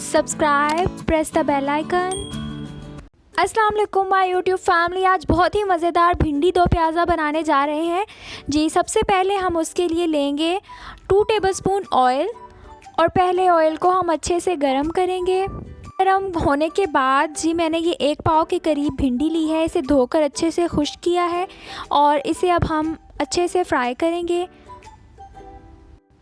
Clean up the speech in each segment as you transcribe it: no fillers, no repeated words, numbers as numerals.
Subscribe, press the bell icon. अस्सलाम वालेकुम my YouTube family. आज बहुत ही मज़ेदार भिंडी दो प्याज़ा बनाने जा रहे हैं जी। सबसे पहले हम उसके लिए लेंगे 2 टेबलस्पून ऑयल और पहले ऑयल को हम अच्छे से गरम करेंगे। गरम होने के बाद जी मैंने ये 1 पाव के करीब भिंडी ली है। इसे धोकर अच्छे से खुश्क किया है और इसे अब हम अच्छे से फ्राई करेंगे।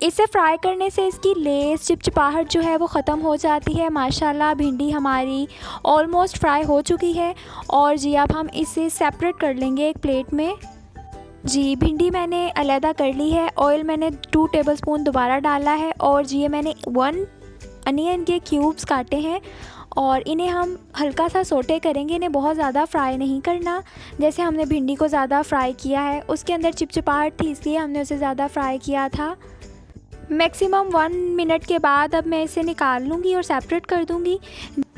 इसे फ्राई करने से इसकी लेस चिपचिपाहट जो है वो ख़त्म हो जाती है। माशाल्लाह भिंडी हमारी ऑलमोस्ट फ्राई हो चुकी है और जी अब हम इसे सेपरेट कर लेंगे एक प्लेट में। जी भिंडी मैंने अलहदा कर ली है। ऑयल मैंने 2 टेबलस्पून दोबारा डाला है और जी ये मैंने 1 अनियन के क्यूब्स काटे हैं और इन्हें हम हल्का सा सोटे करेंगे। इन्हें बहुत ज़्यादा फ्राई नहीं करना। जैसे हमने भिंडी को ज़्यादा फ्राई किया है, उसके अंदर चिपचिपाहट थी इसलिए हमने उसे ज़्यादा फ्राई किया था। मैक्सिमम 1 मिनट के बाद अब मैं इसे निकाल लूँगी और सेपरेट कर दूँगी।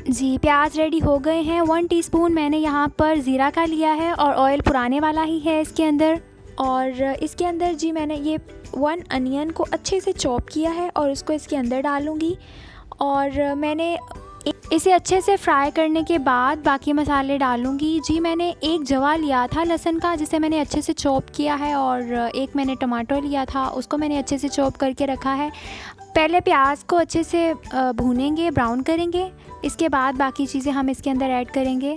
जी प्याज रेडी हो गए हैं। 1 टीस्पून मैंने यहाँ पर ज़ीरा का लिया है और ऑयल पुराने वाला ही है इसके अंदर। और इसके अंदर जी मैंने ये 1 अनियन को अच्छे से चॉप किया है और उसको इसके अंदर डालूँगी और मैंने इसे अच्छे से फ्राई करने के बाद बाकी मसाले डालूँगी। जी मैंने 1 जवा लिया था लहसुन का जिसे मैंने अच्छे से चॉप किया है और 1 मैंने टमाटर लिया था, उसको मैंने अच्छे से चॉप करके रखा है। पहले प्याज को अच्छे से भूनेंगे, ब्राउन करेंगे। इसके बाद बाकी चीज़ें हम इसके अंदर ऐड करेंगे।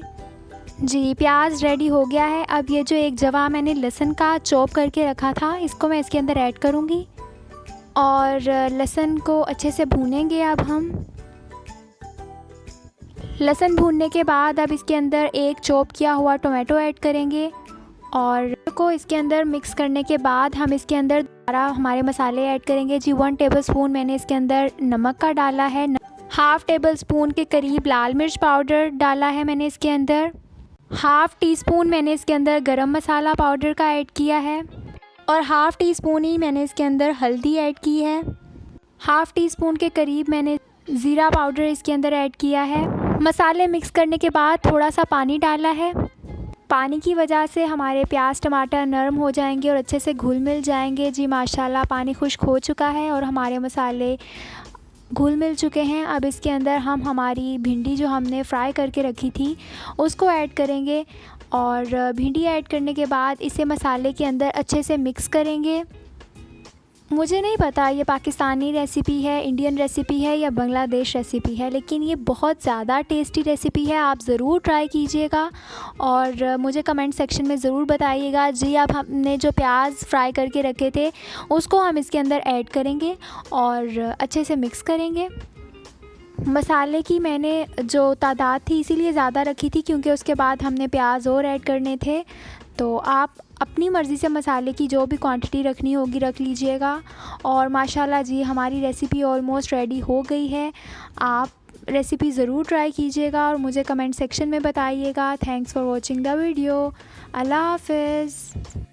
जी प्याज रेडी हो गया है। अब ये जो 1 जवा मैंने लहसुन का चॉप करके रखा था इसको मैं इसके अंदर ऐड करूँगी और लहसुन को अच्छे से भूनेंगे। अब हम लहसुन भूनने के बाद अब इसके अंदर 1 चॉप किया हुआ टोमेटो ऐड करेंगे और को इसके अंदर मिक्स करने के बाद हम इसके अंदर दोबारा हमारे मसाले ऐड करेंगे। जी 1 टेबलस्पून मैंने इसके अंदर नमक का डाला है। 1/2 टेबलस्पून के करीब लाल मिर्च पाउडर डाला है मैंने इसके अंदर। 1/2 टीस्पून मैंने इसके अंदर गरम मसाला पाउडर का ऐड किया है और 1/2 टीस्पून ही मैंने इसके अंदर हल्दी ऐड की है। 1/2 टीस्पून के करीब मैंने ज़ीरा पाउडर इसके अंदर ऐड किया है। मसाले मिक्स करने के बाद थोड़ा सा पानी डाला है। पानी की वजह से हमारे प्याज टमाटर नरम हो जाएंगे और अच्छे से घुल मिल जाएंगे। जी माशाल्लाह पानी खुश्क हो चुका है और हमारे मसाले घुल मिल चुके हैं। अब इसके अंदर हम हमारी भिंडी जो हमने फ्राई करके रखी थी उसको ऐड करेंगे और भिंडी ऐड करने के बाद इसे मसाले के अंदर अच्छे से मिक्स करेंगे। मुझे नहीं पता ये पाकिस्तानी रेसिपी है, इंडियन रेसिपी है या बांग्लादेश रेसिपी है, लेकिन ये बहुत ज़्यादा टेस्टी रेसिपी है। आप ज़रूर ट्राई कीजिएगा और मुझे कमेंट सेक्शन में ज़रूर बताइएगा। जी अब हमने जो प्याज फ्राई करके रखे थे उसको हम इसके अंदर ऐड करेंगे और अच्छे से मिक्स करेंगे। मसाले की मैंने जो तादाद थी इसीलिए ज़्यादा रखी थी क्योंकि उसके बाद हमने प्याज और ऐड करने थे। तो आप अपनी मर्ज़ी से मसाले की जो भी क्वांटिटी रखनी होगी रख लीजिएगा। और माशाल्लाह जी हमारी रेसिपी ऑलमोस्ट रेडी हो गई है। आप रेसिपी ज़रूर ट्राई कीजिएगा और मुझे कमेंट सेक्शन में बताइएगा। Thanks for watching the video. अल्लाह हाफ़िज़।